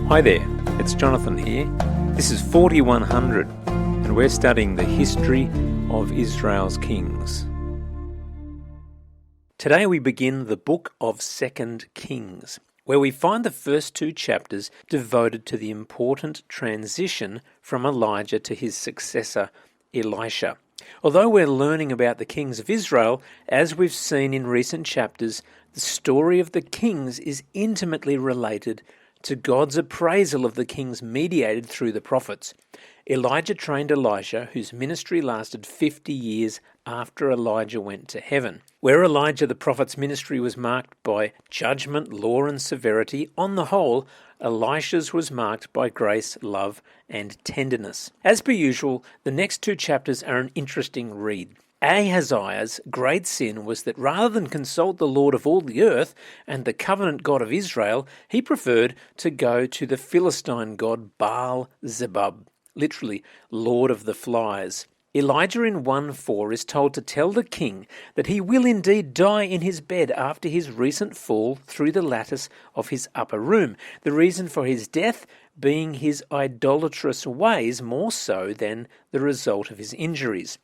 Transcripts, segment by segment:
Hi there, it's Jonathan here. This is 4100 and we're studying the history of Israel's kings. Today we begin the book of 2 Kings, where we find the first two chapters devoted to the important transition from Elijah to his successor, Elisha. Although we're learning about the kings of Israel, as we've seen in recent chapters, the story of the kings is intimately related to God's appraisal of the kings mediated through the prophets. Elijah trained Elisha, whose ministry lasted 50 years after Elijah went to heaven. Where Elijah the prophet's ministry was marked by judgment, law and severity, on the whole, Elisha's was marked by grace, love and tenderness. As per usual, the next two chapters are an interesting read. Ahaziah's great sin was that rather than consult the Lord of all the earth and the covenant God of Israel, he preferred to go to the Philistine god Baal-zebub, literally Lord of the Flies. Elijah in 1:4 is told to tell the king that he will indeed die in his bed after his recent fall through the lattice of his upper room, the reason for his death being his idolatrous ways more so than the result of his injuries.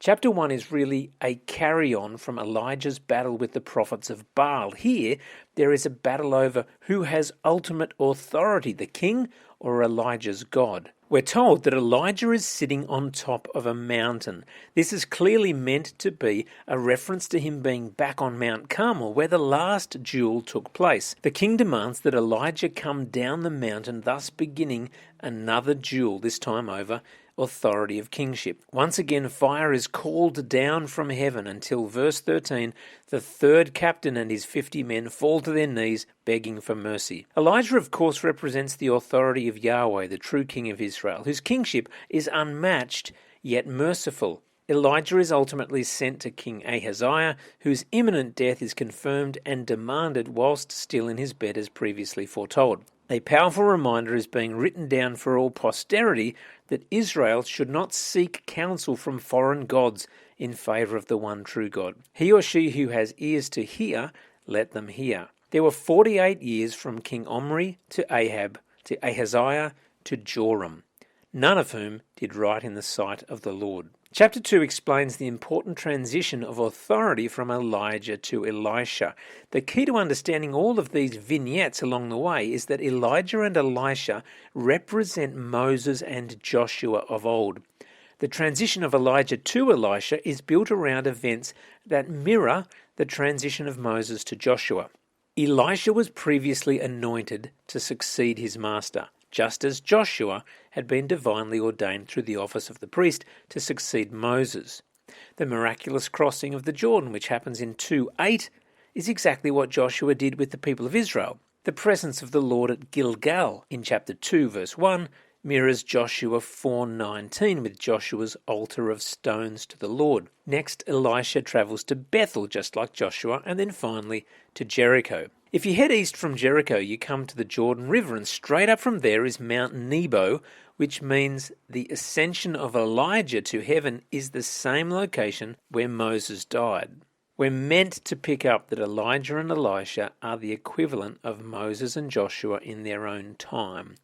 Chapter 1 is really a carry-on from Elijah's battle with the prophets of Baal. Here, there is a battle over who has ultimate authority, the king or Elijah's God. We're told that Elijah is sitting on top of a mountain. This is clearly meant to be a reference to him being back on Mount Carmel, where the last duel took place. The king demands that Elijah come down the mountain, thus beginning another duel, this time over authority of kingship. Once again, fire is called down from heaven until verse 13, the third captain and his 50 men fall to their knees begging for mercy. Elijah, of course, represents the authority of Yahweh, the true king of Israel, whose kingship is unmatched yet merciful. Elijah is ultimately sent to King Ahaziah, whose imminent death is confirmed and demanded whilst still in his bed as previously foretold. A powerful reminder is being written down for all posterity that Israel should not seek counsel from foreign gods in favour of the one true God. He or she who has ears to hear, let them hear. There were 48 years from King Omri to Ahab to Ahaziah to Joram, none of whom did right in the sight of the Lord. Chapter 2 explains the important transition of authority from Elijah to Elisha. The key to understanding all of these vignettes along the way is that Elijah and Elisha represent Moses and Joshua of old. The transition of Elijah to Elisha is built around events that mirror the transition of Moses to Joshua. Elisha was previously anointed to succeed his master, just as Joshua had been divinely ordained through the office of the priest to succeed Moses. The miraculous crossing of the Jordan, which happens in 2:8, is exactly what Joshua did with the people of Israel. The presence of the Lord at Gilgal in chapter 2, verse 1, mirrors Joshua 4:19 with Joshua's altar of stones to the Lord. Next, Elisha travels to Bethel, just like Joshua, and then finally to Jericho. If you head east from Jericho, you come to the Jordan River, and straight up from there is Mount Nebo, which means the ascension of Elijah to heaven is the same location where Moses died. We're meant to pick up that Elijah and Elisha are the equivalent of Moses and Joshua in their own time.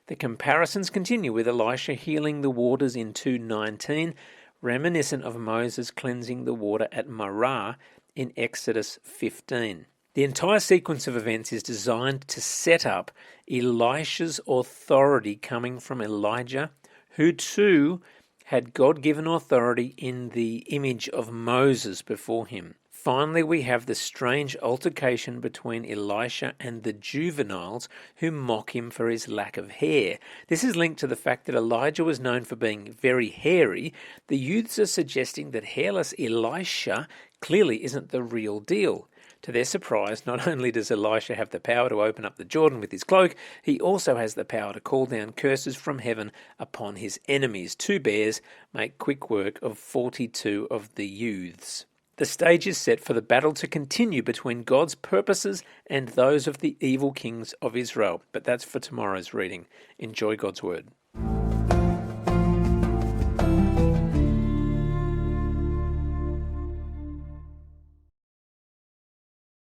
The comparisons continue with Elisha healing the waters in 2:19, reminiscent of Moses cleansing the water at Marah in Exodus 15. The entire sequence of events is designed to set up Elisha's authority coming from Elijah, who too had God-given authority in the image of Moses before him. Finally, we have the strange altercation between Elisha and the juveniles who mock him for his lack of hair. This is linked to the fact that Elijah was known for being very hairy. The youths are suggesting that hairless Elisha clearly isn't the real deal. To their surprise, not only does Elisha have the power to open up the Jordan with his cloak, he also has the power to call down curses from heaven upon his enemies. 2 bears make quick work of 42 of the youths. The stage is set for the battle to continue between God's purposes and those of the evil kings of Israel. But that's for tomorrow's reading. Enjoy God's word.